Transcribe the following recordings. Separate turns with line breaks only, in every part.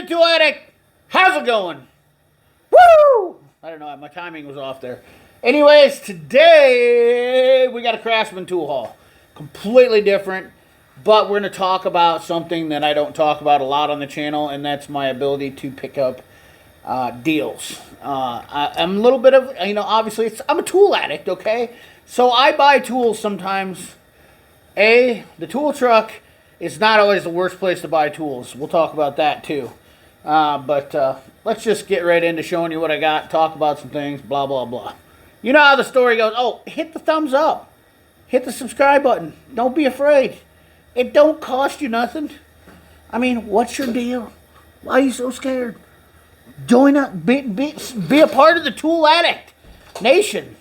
YouTube Tool Addict. How's it going? Woo! I don't know, my timing was off there. Anyways, today we got a Craftsman tool haul. Completely different, but we're going to talk about something that I don't talk about a lot on the channel, and that's my ability to pick up deals. I'm a little bit of, obviously I'm a tool addict, okay? So I buy tools sometimes. The tool truck is not always the worst place to buy tools. We'll talk about that too. But let's just get right into showing you what I got, talk about some things, blah, blah, blah. You know how the story goes. Oh, hit the thumbs up. Hit the subscribe button. Don't be afraid. It don't cost you nothing. I mean, what's your deal? Why are you so scared? Join up. Be a part of the Tool Addict Nation.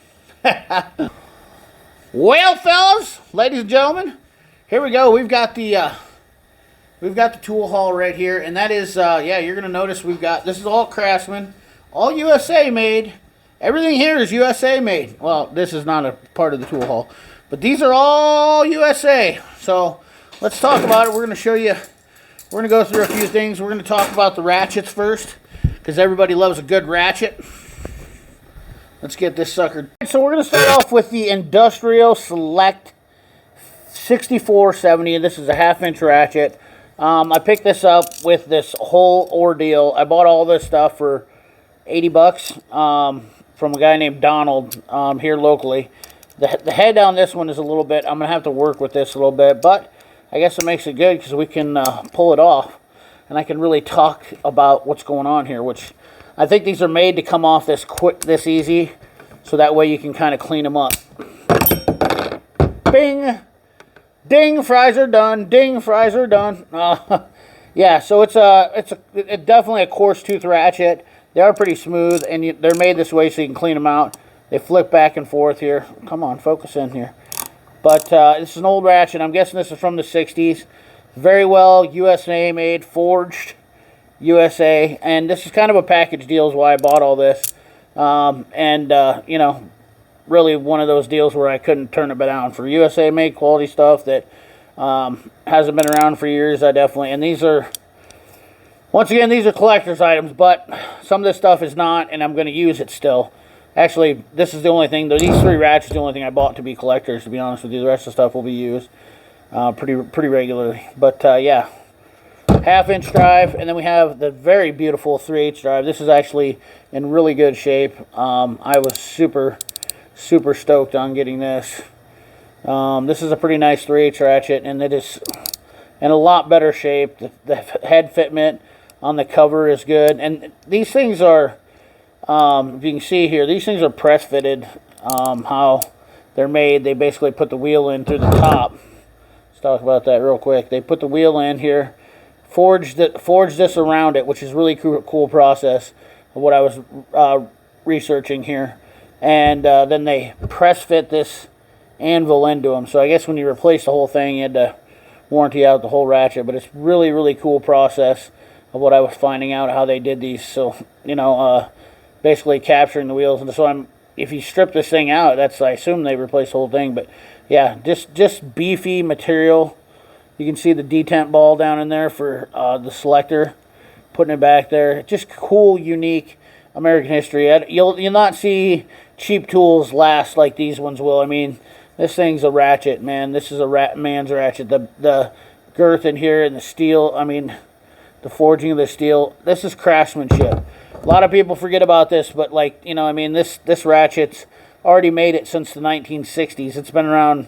Well, fellas, ladies and gentlemen, here we go. We've got the tool haul right here, and that is, you're gonna notice this is all Craftsman, all USA made. Everything here is USA made. Well, this is not a part of the tool haul, but these are all USA. So let's talk about it. We're gonna show you. We're gonna go through a few things. We're gonna talk about the ratchets first, because everybody loves a good ratchet. Let's get this sucker. So we're gonna start off with the Industrial Select 6470, and this is a 1/2-inch ratchet. I picked this up with this whole ordeal. I bought all this stuff for 80 bucks from a guy named Donald here locally. The head on this one is a little bit, I'm going to have to work with this a little bit, but I guess it makes it good because we can pull it off. And I can really talk about what's going on here, which I think these are made to come off this quick, this easy, so that way you can kind of clean them up. Bing! Ding, fries are done. Ding, fries are done. Yeah, so it's definitely a coarse tooth ratchet. They are pretty smooth, and they're made this way so you can clean them out. They flip back and forth here. Come on, focus in here. But this is an old ratchet. I'm guessing this is from the 60s. Very well USA made, forged USA. And this is kind of a package deal is why I bought all this. Really one of those deals where I couldn't turn it down. For USA made quality stuff that hasn't been around for years, I definitely, and these are, once again, these are collector's items, but some of this stuff is not, and I'm going to use it still. Actually, this is the only thing, these three ratchets are the only thing I bought to be collectors, to be honest with you. The rest of the stuff will be used pretty regularly. But yeah, 1/2-inch drive, and then we have the very beautiful 3/8 drive. This is actually in really good shape. I was super stoked on getting this. This is a pretty nice 3/8 ratchet, and it is in a lot better shape. The head fitment on the cover is good, and these things are, if you can see here, these things are press fitted. How they're made, they basically put the wheel in through the top. Let's talk about that real quick. They put the wheel in here, forged this around it, which is really cool process of what I was researching here. And then they press fit this anvil into them. So I guess when you replace the whole thing, you had to warranty out the whole ratchet. But it's really cool process of what I was finding out how they did these. So basically capturing the wheels. And so if you strip this thing out, I assume they replaced the whole thing. But yeah, just beefy material. You can see the detent ball down in there for the selector, putting it back there. Just cool, unique American history. You'll not see cheap tools last like these ones will. I mean, this thing's a ratchet, man. This is a man's ratchet. The girth in here and the steel, I mean, the forging of the steel. This is craftsmanship. A lot of people forget about this, but this ratchet's already made it since the 1960s. It's been around,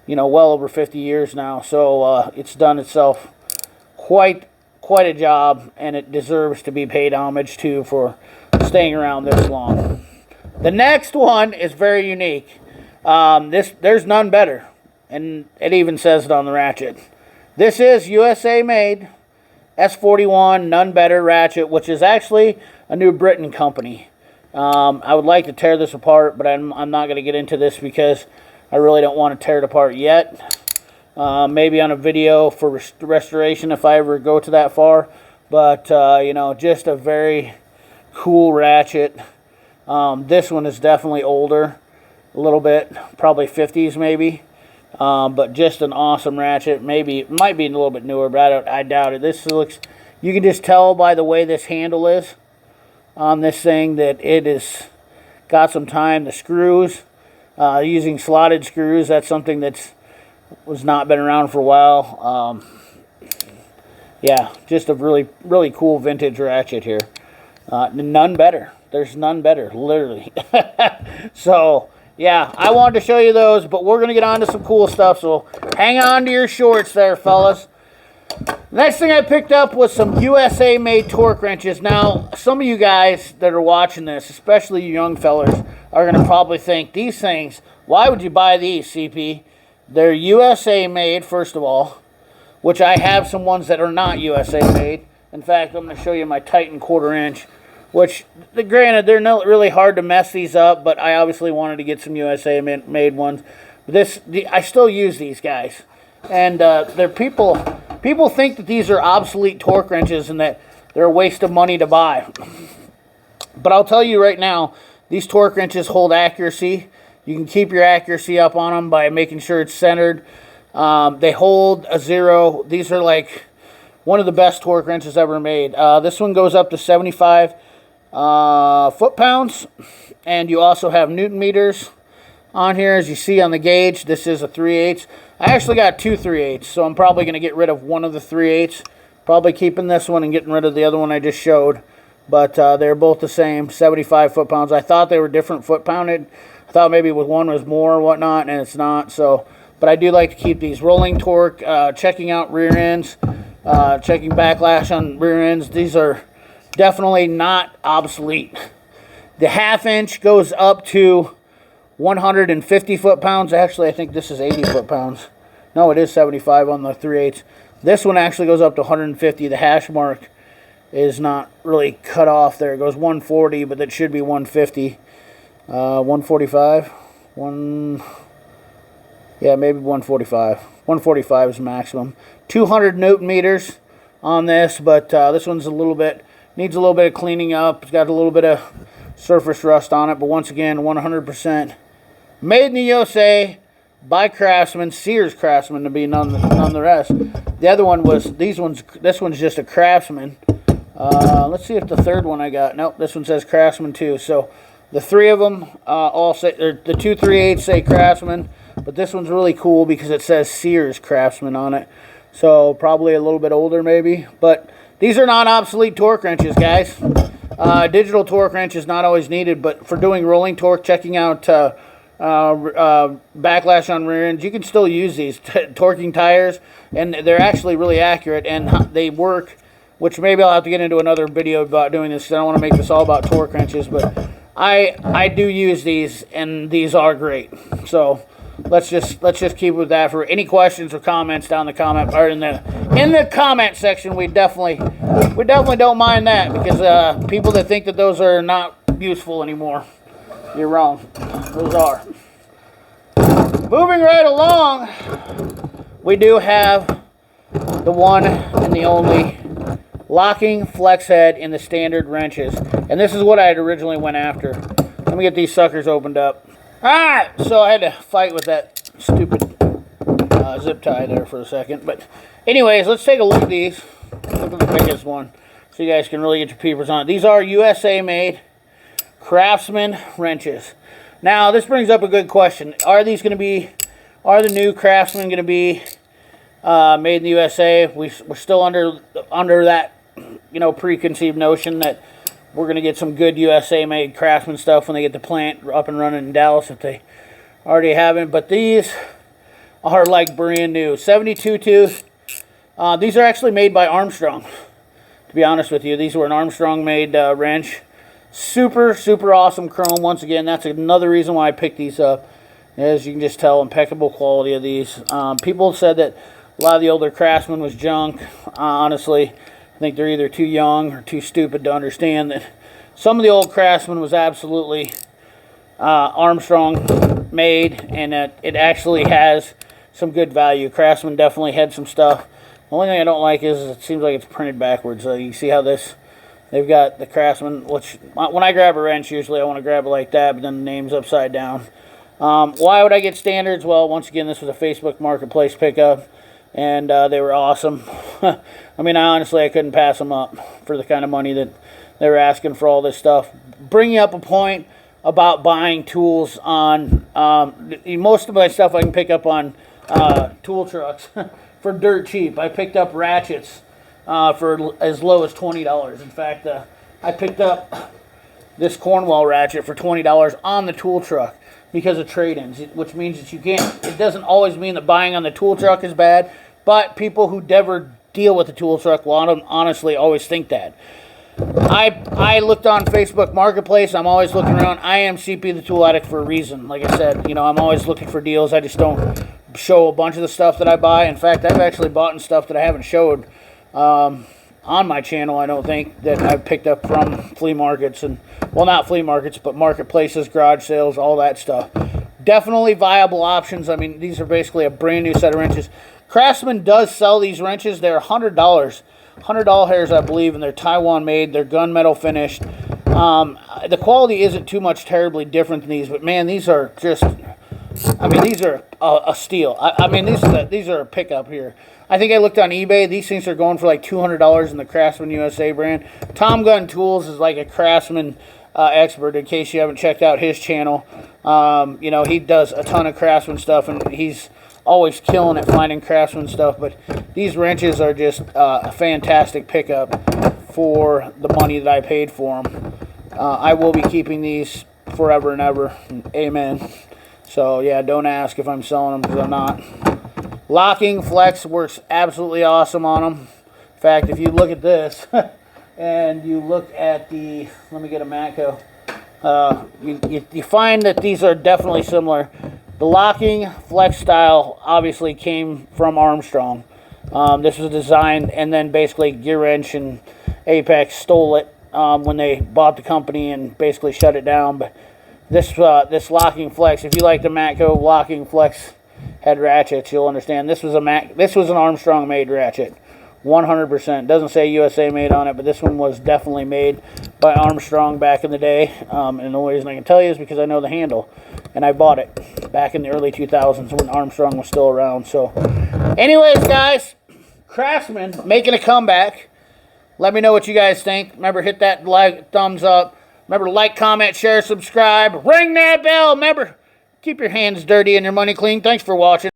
well over 50 years now. So it's done itself quite a job, and it deserves to be paid homage to for staying around this long. The next one is very unique. There's none better, and it even says it on the ratchet. This is USA made S41 none better ratchet, which is actually a New Britain company. I would like to tear this apart, but I'm not going to get into this because I really don't want to tear it apart yet. Maybe on a video for restoration if I ever go to that far. But just a very cool ratchet. This one is definitely older, a little bit, probably 50s maybe. But just an awesome ratchet. Maybe it might be a little bit newer, but I doubt it. This looks, You can just tell by the way this handle is on this thing that it is got some time. The screws, using slotted screws, that's something that's was not been around for a while. Yeah, just a really, really cool vintage ratchet here. None better. There's none better, literally. So, yeah, I wanted to show you those, but we're going to get on to some cool stuff, so hang on to your shorts there, fellas. Next thing I picked up was some USA-made torque wrenches. Now, some of you guys that are watching this, especially you young fellas, are going to probably think, these things, why would you buy these, CP? They're USA-made, first of all, which I have some ones that are not USA-made. In fact, I'm going to show you my Titan 1/4 inch, which, granted, they're not really hard to mess these up, but I obviously wanted to get some USA-made ones. I still use these guys. And people think that these are obsolete torque wrenches and that they're a waste of money to buy. But I'll tell you right now, these torque wrenches hold accuracy. You can keep your accuracy up on them by making sure it's centered. They hold a 0. These are like one of the best torque wrenches ever made. This one goes up to 75 foot-pounds. And you also have Newton meters on here. As you see on the gauge, this is a 3/8. I actually got 2 3/8, so I'm probably going to get rid of one of the 3/8. Probably keeping this one and getting rid of the other one I just showed. But they're both the same, 75 foot-pounds. I thought they were different foot-pounded. I thought maybe one was more or whatnot, and it's not. So, but I do like to keep these. Rolling torque, checking out rear ends, checking backlash on rear ends. These are definitely not obsolete. The 1/2 inch goes up to 150 foot-pounds. Actually, I think this is 80 foot-pounds. No, it is 75 on the 3/8. This one actually goes up to 150. The hash mark is not really cut off there. It goes 140, but that should be 150. 145. Yeah, maybe 145. 145 is maximum. 200 Newton meters on this, but this one's needs a little bit of cleaning up. It's got a little bit of surface rust on it, but once again, 100% made in the USA by Craftsman, Sears Craftsman to be none the rest. The other one was this one's just a Craftsman. Let's see if the third one I got. Nope, this one says Craftsman too. So the three of them all say, the 2 3/8 say Craftsman, but this one's really cool because it says Sears Craftsman on it. So probably a little bit older maybe, but these are not obsolete torque wrenches, guys. Digital torque wrench is not always needed, but for doing rolling torque, checking out backlash on rear ends, you can still use these. Torquing tires, and they're actually really accurate, and they work, which maybe I'll have to get into another video about doing this, because I don't want to make this all about torque wrenches, but I do use these, and these are great. So let's just keep with that. For any questions or comments down the comment, or in the comment section, we definitely don't mind that, because people that think that those are not useful anymore, you're wrong. Those are. Moving right along, we do have the one and the only locking flex head in the standard wrenches, and this is what I had originally went after. Let me get these suckers opened up. Alright, so I had to fight with that stupid zip tie there for a second. But anyways, let's take a look at these. Look at the biggest one, so you guys can really get your peepers on it. These are USA made Craftsman wrenches. Now, this brings up a good question. Are the new Craftsman going to be made in the USA? We're still under that, preconceived notion that we're going to get some good USA-made Craftsman stuff when they get the plant up and running in Dallas, if they already haven't. But these are like brand new. 72 tooth. These are actually made by Armstrong, to be honest with you. These were an Armstrong-made wrench. Super, super awesome chrome. Once again, that's another reason why I picked these up. As you can just tell, impeccable quality of these. People said that a lot of the older Craftsman was junk. Honestly, I think they're either too young or too stupid to understand that some of the old Craftsman was absolutely Armstrong made, and it actually has some good value. Craftsman definitely had some stuff. The only thing I don't like is it seems like it's printed backwards. You see how they've got the Craftsman, which when I grab a wrench, usually I want to grab it like that, but then the name's upside down. Why would I get standards? Well, once again, this was a Facebook Marketplace pickup. and they were awesome. I mean, I couldn't pass them up for the kind of money that they were asking for all this stuff. Bringing up a point about buying tools on most of my stuff I can pick up on tool trucks for dirt cheap. I picked up ratchets for as low as $20. In fact, I picked up this Cornwall ratchet for $20 on the tool truck because of trade-ins, which means that you can't. It doesn't always mean that buying on the tool truck is bad, but people who never deal with the tool truck will honestly always think that. I looked on Facebook Marketplace. I'm always looking around. I am CP the Tool Addict for a reason. Like I said, I'm always looking for deals. I just don't show a bunch of the stuff that I buy. In fact, I've actually bought stuff that I haven't showed on my channel, I don't think, that I've picked up from flea markets. And, well, not flea markets, but marketplaces, garage sales, all that stuff. Definitely viable options. I mean, these are basically a brand new set of wrenches. Craftsman does sell these wrenches. They're $100. $100 hairs, I believe, and they're Taiwan made. They're gunmetal finished. The quality isn't too much terribly different than these, but man, these are just, I mean, these are a steal. I mean, these are a pickup here. I think I looked on eBay. These things are going for like $200 in the Craftsman USA brand. Tom Gun Tools is like a Craftsman expert, in case you haven't checked out his channel. He does a ton of Craftsman stuff, and he's always killing it finding Craftsman stuff. But these wrenches are just a fantastic pickup for the money that I paid for them. I will be keeping these forever and ever. Amen. So yeah, don't ask if I'm selling them, because I'm not. Locking flex works absolutely awesome on them. In fact, if you look at this and you look at the, let me get a Matco, you find that these are definitely similar. The locking flex style obviously came from Armstrong. This was designed, and then basically Gear Wrench and Apex stole it when they bought the company and basically shut it down. But this locking flex, if you like the Matco locking flex head ratchets, you'll understand this was an Armstrong made ratchet, 100%. Doesn't say USA made on it, but this one was definitely made by Armstrong back in the day. And the only reason I can tell you is because I know the handle, and I bought it back in the early 2000s when Armstrong was still around. So anyways, guys, Craftsman making a comeback. Let me know what you guys think. Remember, hit that thumbs up. Remember, like, comment, share, subscribe. Ring that bell. Remember, keep your hands dirty and your money clean. Thanks for watching.